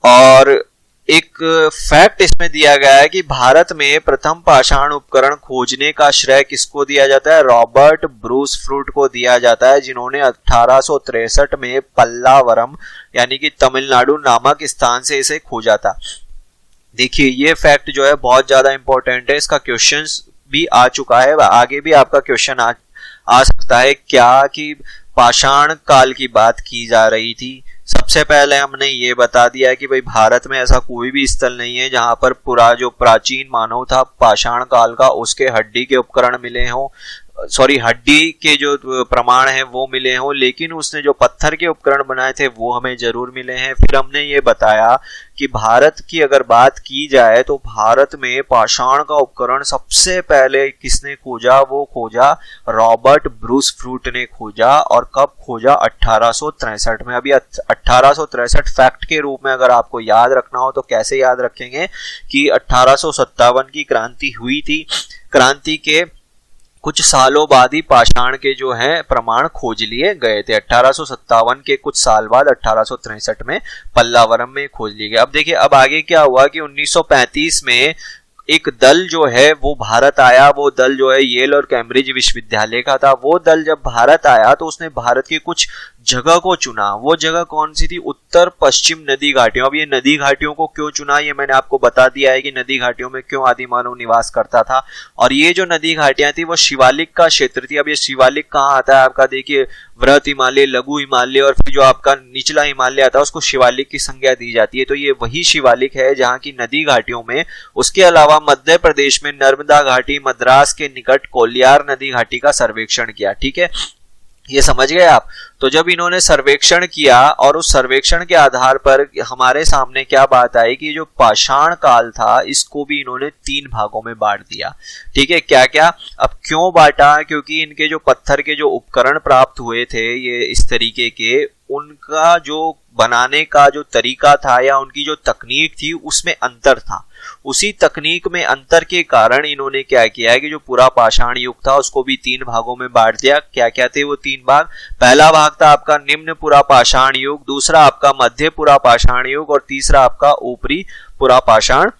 और एक फैक्ट इसमें दिया गया है कि भारत में प्रथम पाषाण उपकरण खोजने का श्रेय किसको दिया जाता है, रॉबर्ट ब्रूस फ्रूट को दिया जाता है, जिन्होंने 1863 में पल्लावरम यानी कि तमिलनाडु नामक स्थान से इसे खोजा था। देखिए, ये फैक्ट जो है बहुत ज्यादा इंपॉर्टेंट है, इसका क्वेश्चंस भी आ चुका है, आगे भी आपका क्वेश्चन आ सकता है। क्या कि पाषाण काल की बात की जा रही थी, सबसे पहले हमने ये बता दिया है कि भाई भारत में ऐसा कोई भी स्थल नहीं है जहां पर पूरा जो प्राचीन मानव था पाषाण काल का उसके हड्डी के उपकरण मिले हों। सॉरी हड्डी के जो प्रमाण है वो मिले हों, लेकिन उसने जो पत्थर के उपकरण बनाए थे वो हमें जरूर मिले हैं। फिर हमने ये बताया कि भारत की अगर बात की जाए तो भारत में पाषाण का उपकरण सबसे पहले किसने खोजा, वो खोजा रॉबर्ट ब्रूस फ्रूट ने खोजा। और कब खोजा, 1863 में। अभी 1863 फैक्ट के रूप में अगर आपको याद रखना हो तो कैसे याद रखेंगे कि 1857 की क्रांति हुई थी, क्रांति के कुछ सालों बाद ही पाषाण के जो है प्रमाण खोज लिए गए थे। 1857 के कुछ साल बाद 1863 में पल्लावरम में खोज लिए गए। अब देखिए अब आगे क्या हुआ कि 1935 में एक दल जो है वो भारत आया। वो दल जो है येल और कैम्ब्रिज विश्वविद्यालय का था। वो दल जब भारत आया तो उसने भारत की कुछ जगह को चुना। वो जगह कौन सी थी, उत्तर पश्चिम नदी घाटियों। अब ये नदी घाटियों को क्यों चुना, ये मैंने आपको बता दिया है कि नदी घाटियों में क्यों आदि मानव निवास करता था। और ये जो नदी घाटियां थी वो शिवालिक का क्षेत्र थी। अब ये शिवालिक कहाँ आता है आपका, देखिए वृहत हिमालय, लघु हिमालय और फिर जो आपका निचला हिमालय आता है उसको शिवालिक की संज्ञा दी जाती है। तो ये वही शिवालिक है जहाँ की नदी घाटियों में, उसके अलावा मध्य प्रदेश में नर्मदा घाटी, मद्रास के निकट कोलियार नदी घाटी का सर्वेक्षण किया। ठीक है, ये समझ गए आप। तो जब इन्होंने सर्वेक्षण किया और उस सर्वेक्षण के आधार पर हमारे सामने क्या बात आई कि जो पाषाण काल था इसको भी इन्होंने 3 भागों में बांट दिया। ठीक है, क्या क्या, अब क्यों बांटा, क्योंकि इनके जो पत्थर के जो उपकरण प्राप्त हुए थे ये इस तरीके के, उनका जो बनाने का जो तरीका था या उनकी जो तकनीक थी उसमें अंतर था। उसी तकनीक में अंतर के कारण इन्होंने क्या किया है कि जो पूरा पाषाण युग था उसको भी 3 भागों में बांट दिया। क्या क्या थे वो 3 भाग, पहला भाग था आपका निम्न पुरा पाषाण युग, दूसरा आपका मध्य पुरा पाषाण युग और तीसरा आपका ऊपरी पुरा पाषाण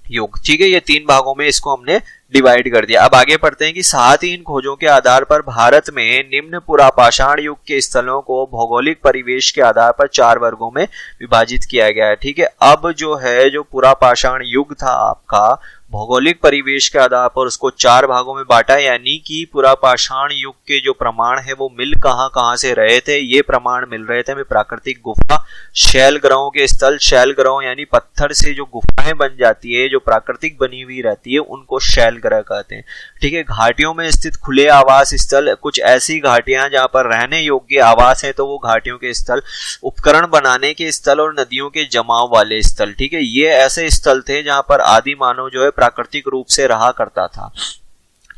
युग। ठीक है, ये 3 भागों में इसको हमने डिवाइड कर दिया। अब आगे पढ़ते हैं कि साथ ही इन खोजों के आधार पर भारत में निम्न पुरा पाषाण युग के स्थलों को भौगोलिक परिवेश के आधार पर 4 वर्गों में विभाजित किया गया है। ठीक है, अब जो है जो पुरा पाषाण युग था आपका, भौगोलिक परिवेश के आधार पर उसको 4 भागों में बांटा, यानी कि पुरा पाषाण युग के जो प्रमाण है वो मिल कहां से रहे थे, ये प्रमाण मिल रहे थे हमें प्राकृतिक गुफा, शैल ग्रहों के स्थल। शैल ग्रहों यानी पत्थर से जो गुफाएं बन जाती है जो प्राकृतिक बनी हुई रहती है उनको शैल ग्रह कहते हैं। ठीक है, घाटियों में स्थित खुले आवास स्थल, कुछ ऐसी घाटियां जहां पर रहने योग्य आवास है तो वो घाटियों के स्थल, उपकरण बनाने के स्थल और नदियों के जमाव वाले स्थल। ठीक है, ये ऐसे स्थल थे जहां पर आदि मानव जो है प्राकृतिक रूप से रहा करता था।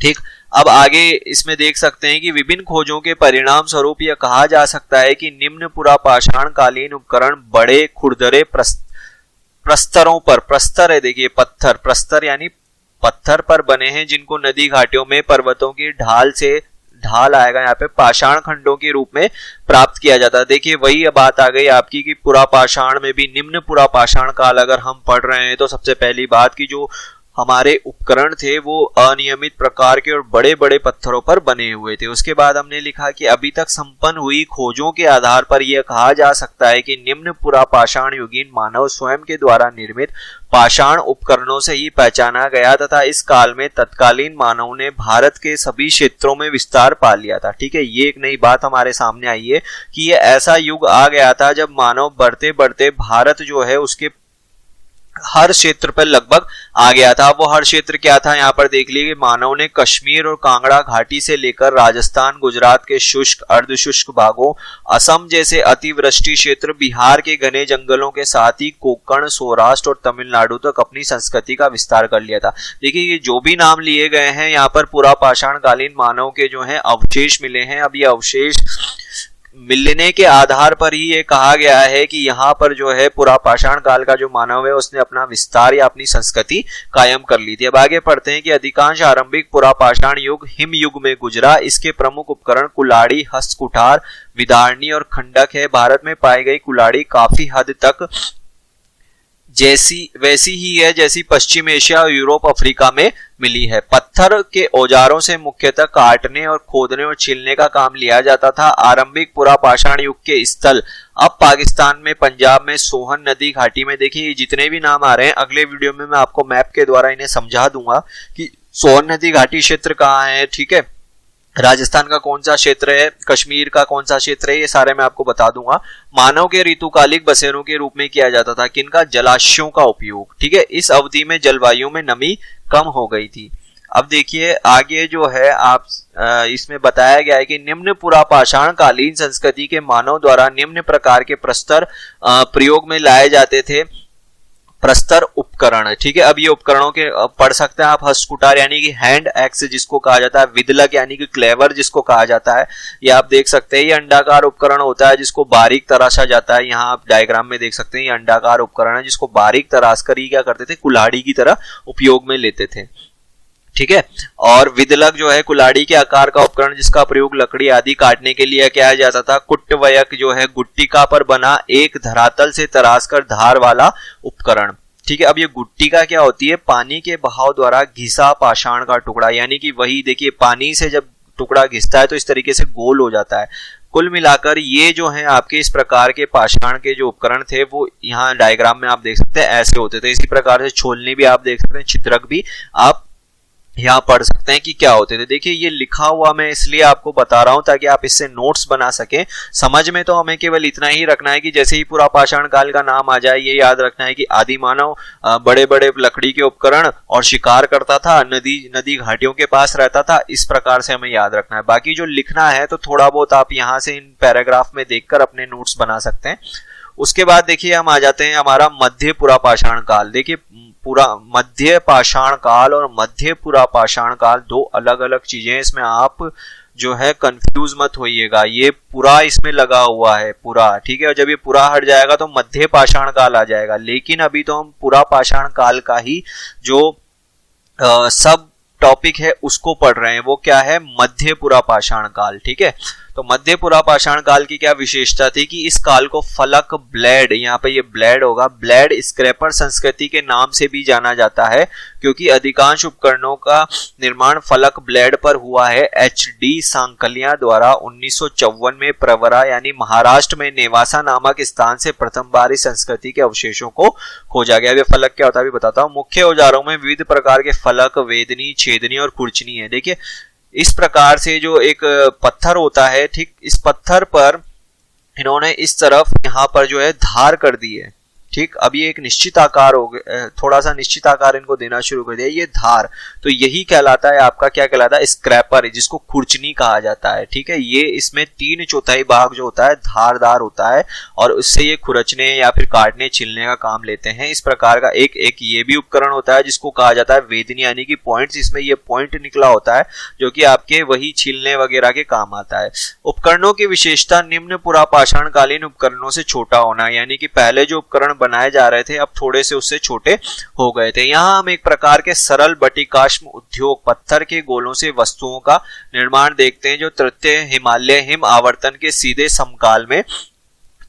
ठीक, अब आगे इसमें देख सकते हैं कि विभिन्न खोजों के परिणाम स्वरूप यह कहा जा सकता है कि निम्न पुरा पाषाण कालीन उपकरण बड़े खुरदरे प्रस्तरों पर, प्रस्तर है देखिए पत्थर, प्रस्तर यानी पत्थर पर बने हैं जिनको नदी घाटियों में पर्वतों की ढाल से, ढाल आएगा यहाँ पे, पाषाण खंडों के रूप में प्राप्त किया जाता है। देखिए वही बात आ गई आपकी कि पुरा पाषाण में भी निम्न पुरा पाषाण काल अगर हम पढ़ रहे हैं तो सबसे पहली बात की जो हमारे उपकरण थे वो अनियमित प्रकार के और बड़े बड़े पत्थरों पर बने हुए थे। उसके बाद हमने लिखा कि अभी तक संपन्न हुई खोजों के आधार पर यह कहा जा सकता है कि निम्न पुरा पाषाण युगीन मानव स्वयं के द्वारा निर्मित पाषाण उपकरणों से ही पहचाना गया तथा इस काल में तत्कालीन मानव ने भारत के सभी क्षेत्रों में विस्तार पा लिया था। ठीक है, ये एक नई बात हमारे सामने आई है कि ये ऐसा युग आ गया था जब मानव बढ़ते बढ़ते भारत जो है उसके हर क्षेत्र पर लगभग आ गया था। वो हर क्षेत्र क्या था यहाँ पर देख लीजिए, मानव ने कश्मीर और कांगड़ा घाटी से लेकर राजस्थान, गुजरात के शुष्क अर्धशुष्क भागों, असम जैसे अतिवृष्टि क्षेत्र, बिहार के घने जंगलों के साथ ही कोंकण, सौराष्ट्र और तमिलनाडु तक अपनी संस्कृति का विस्तार कर लिया था। देखिए ये जो भी नाम लिए गए हैं यहाँ पर पुरा पाषाण कालीन मानव के जो है अवशेष मिले हैं। अब ये अवशेष मिलने के आधार पर ही ये कहा गया है कि यहाँ पर जो है पुरा पाषाण काल का जो मानव है उसने अपना विस्तार या अपनी संस्कृति कायम कर ली थी। अब आगे पढ़ते हैं कि अधिकांश आरंभिक पुरा पाषाण युग हिम युग में गुजरा। इसके प्रमुख उपकरण कुल्हाड़ी, हस्त कुठार, विदारणी और खंडक है। भारत में पाई गई कुल्हाड़ी काफी हद तक वैसी ही है जैसी पश्चिम एशिया और यूरोप, अफ्रीका में मिली है। पत्थर के औजारों से मुख्यतः काटने और खोदने और छीलने का काम लिया जाता था। आरंभिक पुरा पाषाण युग के स्थल अब पाकिस्तान में, पंजाब में सोहन नदी घाटी में। देखिए जितने भी नाम आ रहे हैं अगले वीडियो में मैं आपको मैप के द्वारा इन्हें समझा दूंगा कि सोहन नदी घाटी क्षेत्र कहाँ है। ठीक है, राजस्थान का कौन सा क्षेत्र है, कश्मीर का कौन सा क्षेत्र है, ये सारे मैं आपको बता दूंगा। मानव के ऋतुकालिक बसेरों के रूप में किया जाता था किनका, जलाशयों का उपयोग। ठीक है, इस अवधि में जलवायु में नमी कम हो गई थी। अब देखिए आगे जो है आप इसमें बताया गया है कि निम्न पुरापाषाण कालीन संस्कृति के मानव द्वारा निम्न प्रकार के प्रस्तर प्रयोग में लाए जाते थे। प्रस्तर उपकरण, ठीक है। अब ये उपकरणों के पढ़ सकते हैं आप, हस्तकुटार यानी कि हैंड एक्स जिसको कहा जाता है, विदलक यानी कि क्लेवर जिसको कहा जाता है, ये आप देख सकते हैं। ये अंडाकार उपकरण होता है जिसको बारीक तराशा जाता है, यहाँ आप डायग्राम में देख सकते हैं। ये अंडाकार उपकरण है जिसको बारीक तराश कर ही क्या करते थे, कुल्हाड़ी की तरह उपयोग में लेते थे, ठीक है। और विदलक जो है कुल्हाड़ी के आकार का उपकरण जिसका प्रयोग लकड़ी आदि काटने के लिए किया जाता था। कुट्टवयक जो है गुट्टिका पर बना एक धरातल से तराश कर धार वाला उपकरण, ठीक है। अब ये गुट्टिका क्या होती है, पानी के बहाव द्वारा घिसा पाषाण का टुकड़ा, यानी कि वही देखिए पानी से जब टुकड़ा घिसता है तो इस तरीके से गोल हो जाता है। कुल मिलाकर ये जो है आपके इस प्रकार के पाषाण के जो उपकरण थे वो यहाँ डायग्राम में आप देख सकते हैं ऐसे होते थे। इसी प्रकार से छोलनी भी आप देख सकते हैं, छिद्रक भी आप यहाँ पढ़ सकते हैं कि क्या होते थे। देखिए ये लिखा हुआ मैं इसलिए आपको बता रहा हूं ताकि आप इससे नोट्स बना सकें। समझ में तो हमें केवल इतना ही रखना है कि जैसे ही पुरापाषाण काल का नाम आ जाए ये याद रखना है कि आदि मानव बड़े बड़े लकड़ी के उपकरण और शिकार करता था, नदी घाटियों के पास रहता था, इस प्रकार से हमें याद रखना है। बाकी जो लिखना है तो थोड़ा बहुत आप यहाँ से इन पैराग्राफ में देखकर अपने नोट्स बना सकते हैं। उसके बाद देखिए हम आ जाते हैं हमारा मध्य पुरापाषाण काल। देखिए पूरा मध्य पाषाण काल और मध्य पुरापाषाण काल दो अलग अलग चीजें हैं, इसमें आप जो है कंफ्यूज मत होइएगा। ये पूरा इसमें लगा हुआ है पूरा, ठीक है। और जब ये पूरा हट जाएगा तो मध्य पाषाण काल आ जाएगा, लेकिन अभी तो हम पुरापाषाण काल का ही जो सब टॉपिक है उसको पढ़ रहे हैं। वो क्या है, मध्य पुरापाषाण काल, ठीक है। तो मध्य पुरापाषाण काल की क्या विशेषता थी कि इस काल को फलक ब्लेड, यहाँ पे ये ब्लेड होगा, ब्लेड स्क्रैपर संस्कृति के नाम से भी जाना जाता है क्योंकि अधिकांश उपकरणों का निर्माण फलक ब्लेड पर हुआ है। HD सांकलिया द्वारा 1954 में प्रवरा यानी महाराष्ट्र में नेवासा नामक स्थान से प्रथम बार इस संस्कृति के अवशेषों को खोजा गया। ये फलक क्या होता है अभी बताता हूँ। मुख्य औजारों में विविध प्रकार के फलक, वेदनी, छेदनी और खुरचनी है। देखिए इस प्रकार से जो एक पत्थर होता है, ठीक, इस पत्थर पर इन्होंने इस तरफ यहाँ पर जो है धार कर दी है, ठीक। अब ये एक निश्चित आकार हो गया, थोड़ा सा निश्चित आकार इनको देना शुरू कर दिया, ये धार, तो यही कहलाता है आपका, क्या कहलाता है, स्क्रैपर, जिसको खुरचनी कहा जाता है, ठीक है। ये इसमें 3/4 भाग जो होता है धारदार होता है और उससे ये खुरचने या फिर काटने छिलने का काम लेते हैं। इस प्रकार का एक ये भी उपकरण होता है जिसको कहा जाता है वेदनी यानी कि पॉइंट्स, इसमें ये पॉइंट निकला होता है जो कि आपके वही छीलने वगैरह के काम आता है। उपकरणों की विशेषता निम्न पुरापाषाण कालीन उपकरणों से छोटा होना, यानी कि पहले जो उपकरण बनाए जा रहे थे अब थोड़े से उससे छोटे हो गए थे। यहाँ हम एक प्रकार के सरल बटिकाश्म उद्योग, पत्थर के गोलों से वस्तुओं का निर्माण देखते हैं जो तृतीय हिमालय हिम आवर्तन के सीधे समकाल में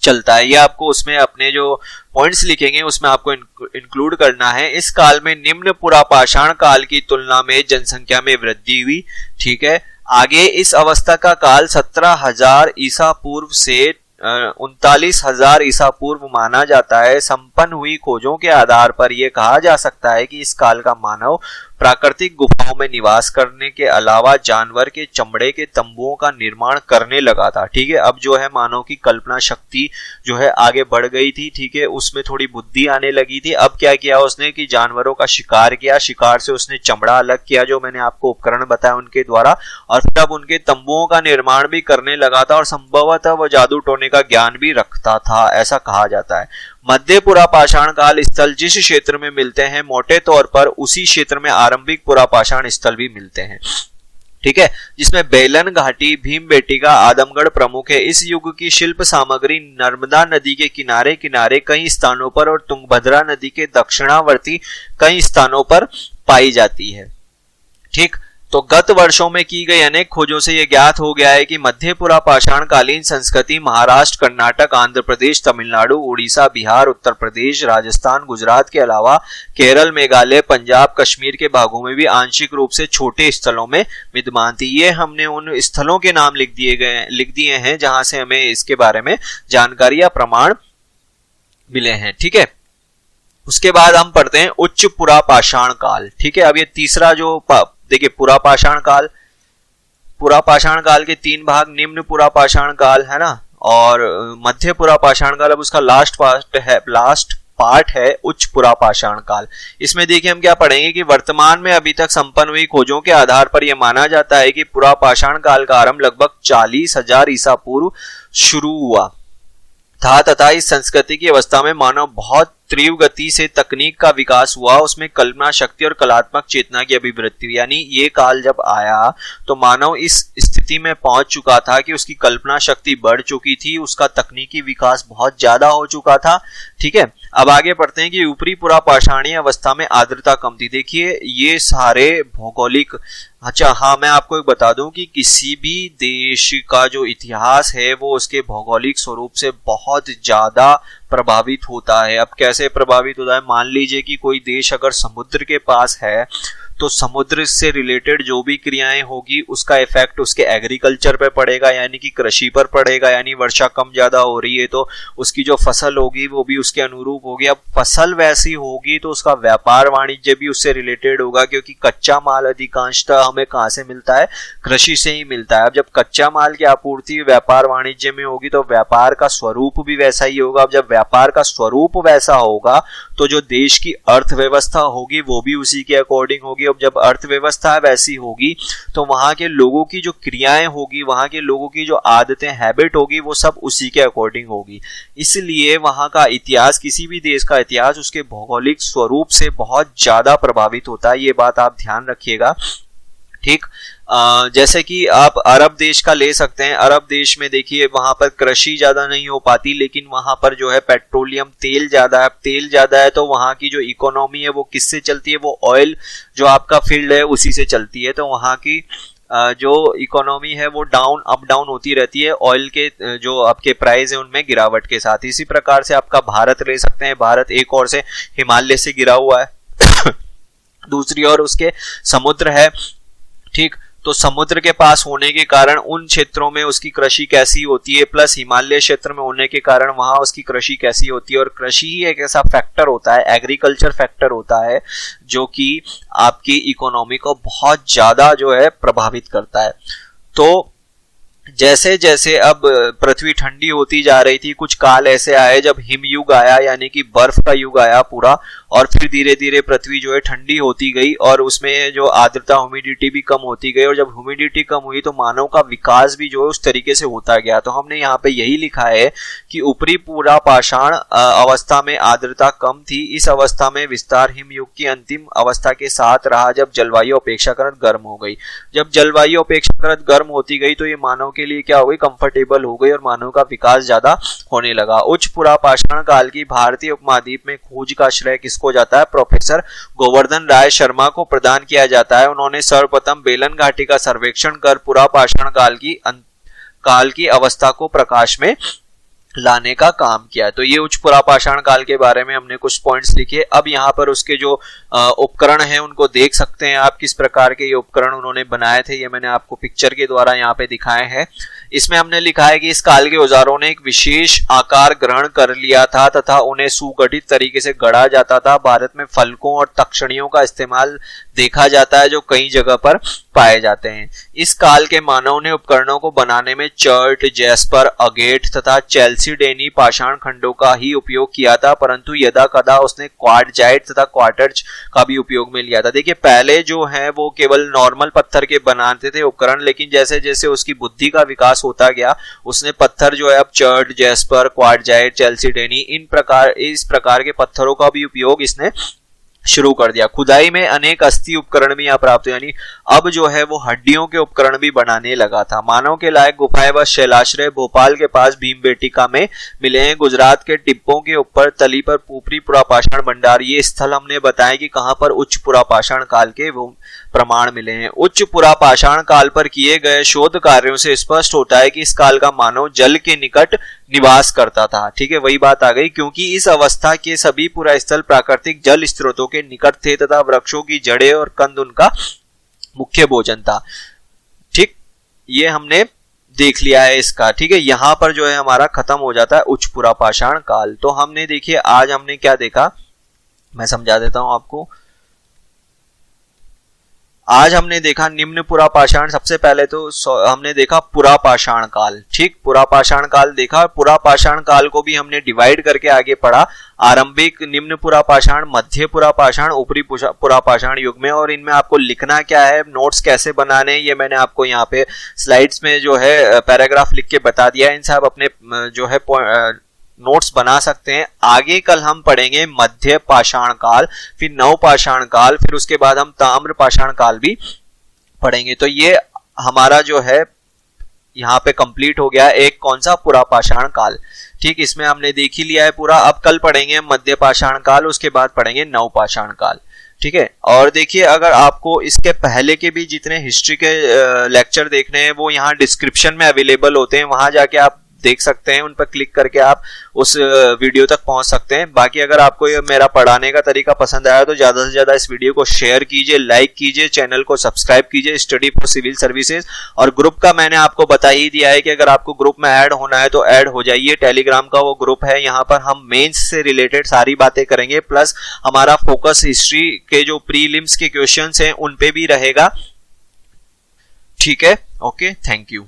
चलता है। ये आपको उसमें अपने जो पॉइंट्स लिखेंगे उसमें आपको इंक्लूड करना है। इस काल में निम्न पुरापाषाण काल की तुलना में जनसंख्या में वृद्धि हुई, ठीक है। आगे इस अवस्था का काल 17,000 ईसा पूर्व से 39,000 ईसा पूर्व माना जाता है। संपन्न हुई खोजों के आधार पर यह कहा जा सकता है कि इस काल का मानव प्राकृतिक गुफाओं में निवास करने के अलावा जानवर के चमड़े के तंबुओं का निर्माण करने लगा था, ठीक है। अब जो है मानव की कल्पना शक्ति जो है आगे बढ़ गई थी, ठीक है, उसमें थोड़ी बुद्धि आने लगी थी। अब क्या किया उसने कि जानवरों का शिकार किया, शिकार से उसने चमड़ा अलग किया जो मैंने आपको उपकरण बताया उनके द्वारा, और फिर अब उनके तंबुओं का निर्माण भी करने लगा था और संभवतः वह जादू टोने का ज्ञान भी रखता था, ऐसा कहा जाता है। मध्य पुरापाषाण काल स्थल जिस क्षेत्र में मिलते हैं मोटे तौर पर उसी क्षेत्र में आरंभिक पुरापाषाण स्थल भी मिलते हैं, ठीक है, जिसमें बेलन घाटी, भीमबेटका, आदमगढ़ प्रमुख है। इस युग की शिल्प सामग्री नर्मदा नदी के किनारे किनारे कई स्थानों पर और तुंगभद्रा नदी के दक्षिणावर्ती कई स्थानों पर पाई जाती है, ठीक। तो गत वर्षों में की गई अनेक खोजों से यह ज्ञात हो गया है कि मध्य पुरापाषाण कालीन संस्कृति महाराष्ट्र, कर्नाटक, आंध्र प्रदेश, तमिलनाडु, उड़ीसा, बिहार, उत्तर प्रदेश, राजस्थान, गुजरात के अलावा केरल, मेघालय, पंजाब, कश्मीर के भागों में भी आंशिक रूप से छोटे स्थलों में विद्यमान थी। ये हमने उन स्थलों के नाम लिख दिए हैं जहां से हमें इसके बारे में जानकारी या प्रमाण मिले हैं, ठीक है। उसके बाद हम पढ़ते हैं उच्च पुरापाषाण काल, ठीक है। अब ये तीसरा जो देखिए पुरापाषाण काल के 3 भाग, निम्न पुरापाषाण काल है ना, और मध्य पुरापाषाण काल, अब उसका लास्ट पार्ट है, लास्ट पार्ट है उच्च पुरापाषाण काल। इसमें देखिए हम क्या पढ़ेंगे कि वर्तमान में अभी तक संपन्न हुई खोजों के आधार पर यह माना जाता है कि पुरापाषाण काल का आरंभ लगभग 40,000 ईसा पूर्व शुरू हुआ था तथा इस संस्कृति की अवस्था में मानव बहुत तीव्र गति से तकनीक का विकास हुआ, उसमें कल्पना शक्ति और कलात्मक चेतना की अभिवृद्धि हुई। यानी ये काल जब आया तो मानव इस स्थिति में पहुंच चुका था कि उसकी कल्पना शक्ति बढ़ चुकी थी, उसका तकनीकी विकास बहुत ज्यादा हो चुका था। ठीक है, अब आगे पढ़ते हैं कि ऊपरी पुरापाषाणीय अवस्था में आर्द्रता कम थी। देखिए ये सारे भौगोलिक, अच्छा हाँ मैं आपको एक बता दूं कि किसी भी देश का जो इतिहास है वो उसके भौगोलिक स्वरूप से बहुत ज्यादा प्रभावित होता है। अब कैसे प्रभावित होता है, मान लीजिए कि कोई देश अगर समुद्र के पास है तो समुद्र से रिलेटेड जो भी क्रियाएं होगी उसका इफेक्ट उसके एग्रीकल्चर पे पड़ेगा, यानी कि कृषि पर पड़ेगा। यानी वर्षा कम ज्यादा हो रही है तो उसकी जो फसल होगी वो भी उसके अनुरूप होगी। अब फसल वैसी होगी तो उसका व्यापार वाणिज्य भी उससे रिलेटेड होगा, क्योंकि कच्चा माल अधिकांशतः हमें कहाँ से मिलता है, कृषि से ही मिलता है। अब जब कच्चा माल की आपूर्ति व्यापार वाणिज्य में होगी तो व्यापार का स्वरूप भी वैसा ही होगा। अब जब व्यापार का स्वरूप वैसा होगा तो जो देश की अर्थव्यवस्था होगी वो भी उसी के अकॉर्डिंग होगी। अब जब अर्थव्यवस्था वैसी होगी तो वहां के लोगों की जो क्रियाएं होगी, वहां के लोगों की जो आदतें, हैबिट होगी, वो सब उसी के अकॉर्डिंग होगी। इसलिए वहां का इतिहास, किसी भी देश का इतिहास उसके भौगोलिक स्वरूप से बहुत ज्यादा प्रभावित होता है। ये बात आप ध्यान रखिएगा। ठीक, जैसे कि आप अरब देश का ले सकते हैं। अरब देश में देखिए वहां पर कृषि ज्यादा नहीं हो पाती, लेकिन वहां पर जो है पेट्रोलियम तेल ज्यादा है। तेल ज्यादा है तो वहां की जो इकोनॉमी है वो किससे चलती है, वो ऑयल जो आपका फील्ड है उसी से चलती है। तो वहां की जो इकोनॉमी है वो अप डाउन होती रहती है ऑयल के जो आपके प्राइस है उनमें गिरावट के साथ। इसी प्रकार से आपका भारत ले सकते हैं। भारत एक ओर से हिमालय से गिरा हुआ है दूसरी ओर उसके समुद्र है। ठीक, तो समुद्र के पास होने के कारण उन क्षेत्रों में उसकी कृषि कैसी होती है, प्लस हिमालय क्षेत्र में होने के कारण वहां उसकी कृषि कैसी होती है। और कृषि ही एक ऐसा फैक्टर होता है, एग्रीकल्चर फैक्टर होता है, जो कि आपकी इकोनॉमी को बहुत ज्यादा जो है प्रभावित करता है। तो जैसे जैसे अब पृथ्वी ठंडी होती जा रही थी, कुछ काल ऐसे आए जब हिमयुग आया, यानी कि बर्फ का युग आया पूरा, और फिर धीरे धीरे पृथ्वी जो है ठंडी होती गई और उसमें जो आर्द्रता, ह्यूमिडिटी भी कम होती गई। और जब ह्यूमिडिटी कम हुई तो मानव का विकास भी जो है उस तरीके से होता गया। तो हमने यहाँ पे यही लिखा है कि ऊपरी पुरापाषाण अवस्था में आर्द्रता कम थी। इस अवस्था में विस्तार हिमयुग की अंतिम अवस्था के साथ रहा जब जलवायु अपेक्षाकृत गर्म हो गई। जब जलवायु अपेक्षाकृत गर्म होती गई तो ये मानव के लिए क्या हो गई, कंफर्टेबल हो गई और मानव का विकास ज्यादा होने लगा। उच्च पुरापाषाण काल की भारतीय उपमहाद्वीप में खोज का श्रेय किसको जाता है, प्रोफेसर गोवर्धन राय शर्मा को प्रदान किया जाता है। उन्होंने सर्वप्रथम बेलन घाटी का सर्वेक्षण कर पुरापाषाण काल की अवस्था को प्रकाश में लाने का काम किया। तो ये उच्च पुरापाषाण काल के बारे में हमने कुछ पॉइंट्स लिखे। अब यहाँ पर उसके जो उपकरण हैं उनको देख सकते हैं आप, किस प्रकार के ये उपकरण उन्होंने बनाए थे। ये मैंने आपको पिक्चर के द्वारा यहाँ पे दिखाए हैं। इसमें हमने लिखा है कि इस काल के औजारों ने एक विशेष आकार ग्रहण कर लिया था तथा उन्हें सुगठित तरीके से गढ़ा जाता था। भारत में फलकों और तक्षणियों का इस्तेमाल देखा जाता है जो कई जगह पर पाए जाते हैं। इस काल के मानव ने उपकरणों को बनाने में चर्ट, जैस्पर, अगेट तथा चैल्सीडेनी पाषाण खंडों का ही उपयोग किया था, परंतु यदा कदा उसने क्वार्टजाइट तथा क्वार्टज का भी उपयोग में लिया था। देखिए पहले जो है वो केवल नॉर्मल पत्थर के बनाते थे उपकरण, लेकिन जैसे जैसे उसकी बुद्धि का विकास होता गया उसने पत्थर जो है अब चर्ट, जैस्पर, क्वार्टजाइट, चैल्सीडेनी इस प्रकार के पत्थरों का भी उपयोग इसने शुरू कर दिया। खुदाई में अनेक अस्थि उपकरण भी यहाँ प्राप्त हुए, यानी अब जो है वो हड्डियों के उपकरण भी बनाने लगा था। मानव के लायक गुफाएं व शैलाश्रय भोपाल के पास भीमबेटिका में मिले हैं। गुजरात के टिब्बों के ऊपर तली पर ऊपरी पुरापाषाण भंडार, ये स्थल हमने बताया कि कहां पर उच्च पुरापाषाण काल के वो प्रमाण मिले हैं। उच्च पुरापाषाण काल पर किए गए शोध कार्यों से स्पष्ट होता है कि इस काल का मानव जल के निकट निवास करता था। ठीक है, वही बात आ गई, क्योंकि इस अवस्था के सभी पुरा स्थल प्राकृतिक जल स्रोतों के निकट थे तथा वृक्षों की जड़ें और कंद उनका मुख्य भोजन था। ठीक, ये हमने देख लिया है इसका। ठीक है, यहां पर जो है हमारा खत्म हो जाता है उच्च पुरापाषाण काल। तो हमने देखिए आज हमने क्या देखा, मैं समझा देता हूं आपको। आज हमने देखा निम्न पुरापाषाण, सबसे पहले तो हमने देखा पुरापाषाण काल, ठीक, पुरापाषाण काल देखा। पुरापाषाण काल को भी हमने डिवाइड करके आगे पढ़ा, आरंभिक, निम्न पुरापाषाण, मध्य पुरापाषाण, ऊपरी पुरापाषाण युग में। और इनमें आपको लिखना क्या है, नोट्स कैसे बनाने, ये मैंने आपको यहाँ पे स्लाइड्स में जो है पैराग्राफ लिख के बता दिया। इनसे आप अपने जो है नोट्स बना सकते हैं। आगे कल हम पढ़ेंगे मध्य पाषाण काल, फिर नव पाषाण काल, फिर उसके बाद हम ताम्र पाषाण काल भी पढ़ेंगे। तो ये हमारा जो है यहाँ पे कंप्लीट हो गया एक कौन सा, पुरापाषाण काल, ठीक। इसमें हमने देख ही लिया है पूरा। अब कल पढ़ेंगे मध्य पाषाण काल, उसके बाद पढ़ेंगे नव पाषाण काल, ठीक है। और देखिए, अगर आपको इसके पहले के भी जितने हिस्ट्री के लेक्चर देखने हैं वो यहाँ डिस्क्रिप्शन में अवेलेबल होते हैं, वहां जाके आप देख सकते हैं, उन पर क्लिक करके आप उस वीडियो तक पहुंच सकते हैं। बाकी अगर आपको ये मेरा पढ़ाने का तरीका पसंद आया तो ज्यादा से ज्यादा इस वीडियो को शेयर कीजिए, लाइक कीजिए, चैनल को सब्सक्राइब कीजिए, स्टडी फॉर सिविल सर्विसेज। और ग्रुप का मैंने आपको बता ही दिया है कि अगर आपको ग्रुप में ऐड होना है तो ऐड हो जाइए। टेलीग्राम का वो ग्रुप है, यहाँ पर हम मेंस से रिलेटेड सारी बातें करेंगे, प्लस हमारा फोकस हिस्ट्री के जो प्रीलिम्स के क्वेश्चंस हैं उन पे भी रहेगा, ठीक है। Okay, thank you.